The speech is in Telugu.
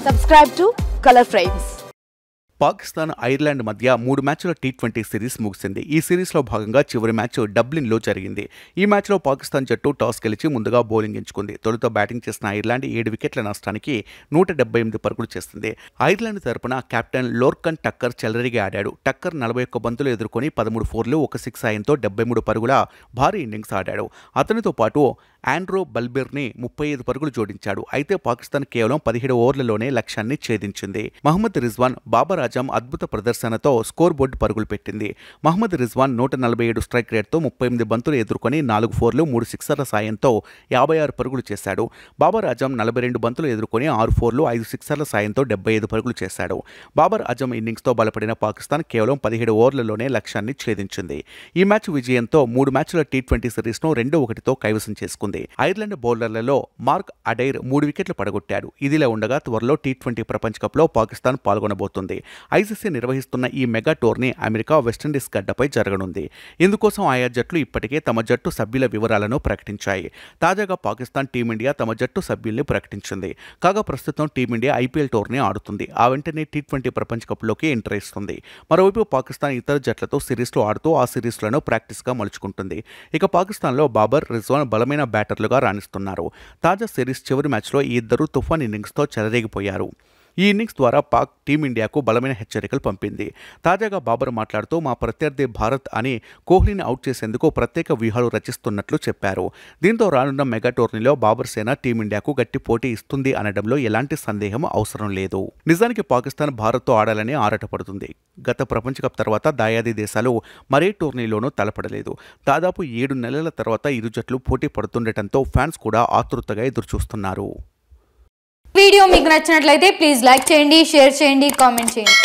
Subscribe to Color Frames. Pakistan Ireland మధ్య 3 మ్యాచ్ల టీ20 సిరీస్ ముగిసింది. ఈ సిరీస్లో భాగంగా చివరి మ్యాచ్ డబ్లిన్లో జరిగింది. ఈ మ్యాచ్లో పాకిస్తాన్ జట్టు టాస్ గెలిచి ముందుగా బౌలింగ్ ఎంచుకుంది. తొలుత బ్యాటింగ్ చేసిన ఐర్లాండ్ 7 వికెట్ల నష్టానికి 178 పరుగులు చేసింది. ఐర్లాండ్ తరపున కెప్టెన్ లోర్కన్ టక్కర్ చెలరేగి ఆడాడు. టక్కర్ 41 బంతులు ఎదుర్కొని 13 ఫోర్లు, 1 సిక్స్ సాయంతో 73 పరుగుల భారీ ఇన్నింగ్స్ ఆడాడు. అతనితో పాటు ఆండ్రూ బల్బెర్ని 35 పరుగులు జోడించాడు. అయితే పాకిస్తాన్ కేవలం 17 ఓవర్లలోనే లక్ష్యాన్ని ఛేదించింది. మహమ్మద్ రిజ్వాన్, బాబర్ ఆజం అద్భుత ప్రదర్శనతో స్కోర్ బోర్డు పరుగులు పెట్టింది. మహమ్మద్ రిజ్వాన్ 147 స్ట్రైక్ రేట్తో 38 బంతులు ఎదుర్కొని 4 ఫోర్లు, 3 సిక్సర్ల సాయంతో 56 పరుగులు చేశాడు. బాబర్ ఆజం 42 బంతులు ఎదుర్కొని 6 ఫోర్లు, 5 సిక్సర్ల సాయంతో 75 పరుగులు చేశాడు. బాబర్ ఆజం ఇన్నింగ్స్తో బలపడిన పాకిస్తాన్ కేవలం 17 ఓవర్లలోనే లక్ష్యాన్ని ఛేదించింది. ఈ మ్యాచ్ విజయంతో 3 మ్యాచ్ల టీ20 సిరీస్ను 2-1తో కైవసం చేసుకుంది. ఐర్లాండ్ బౌలర్లలో మార్క్ అడైర్ 3 వికెట్లు పడగొట్టాడు. ఇదిలా ఉండగా త్వరలో టీ20 ప్రపంచ కప్లో పాకిస్తాన్ పాల్గొనబోతుంది. ఐసీసీ నిర్వహిస్తున్న ఈ మెగా టోర్నీ అమెరికా, వెస్టిండీస్ గడ్డపై జరగనుంది. ఇందుకోసం ఆయా జట్లు ఇప్పటికే తమ జట్టు సభ్యుల వివరాలను ప్రకటించాయి. తాజాగా పాకిస్తాన్ టీమిండియా తమ జట్టు సభ్యుల్ని ప్రకటించింది. కాగా ప్రస్తుతం టీమిండియా ఐపీఎల్ టోర్నీ ఆడుతుంది. ఆ వెంటనే టీ20 ప్రపంచ కప్లోకి ఎంటర్ ఇస్తుంది. మరోవైపు పాకిస్తాన్ ఇతర జట్లతో సిరీస్లు ఆడుతూ ఆ సిరీస్లను ప్రాక్టీస్గా మలుచుకుంటుంది. ఇక పాకిస్తాన్లో బాబర్, రిజ్వాన్ బలమైన బ్యాటర్లుగా రాణిస్తున్నారు. తాజా సిరీస్ చివరి మ్యాచ్లో ఈ ఇద్దరు తుఫాన్ ఇన్నింగ్స్తో చెలరేగిపోయారు. ఈ ఇన్నింగ్స్ ద్వారా పాక్ టీమిండియాకు బలమైన హెచ్చరికలు పంపింది. తాజాగా బాబర్ మాట్లాడుతూ మా ప్రత్యర్థి భారత్ అని కోహ్లీని అవుట్ చేసేందుకు ప్రత్యేక వ్యూహాలు రచిస్తున్నట్లు చెప్పారు. దీంతో రానున్న మెగా టోర్నీలో బాబర్ సేన టీమిండియాకు గట్టి పోటీ ఇస్తుంది అనడంలో ఎలాంటి సందేహం అవసరం లేదు. నిజానికి పాకిస్తాన్ భారత్తో ఆడాలని ఆరాటపడుతుంది. గత ప్రపంచ కప్ తర్వాత దాయాది దేశాలు మరే టోర్నీలోనూ తలపడలేదు. దాదాపు 7 నెలల తర్వాత ఇరు జట్లు పోటీ పడుతుండటంతో ఫ్యాన్స్ కూడా ఆతృతగా ఎదురుచూస్తున్నారు. వీడియో మీకు నచ్చినట్లయితే ప్లీజ్ లైక్ చేయండి, షేర్ చేయండి, కామెంట్ చేయండి.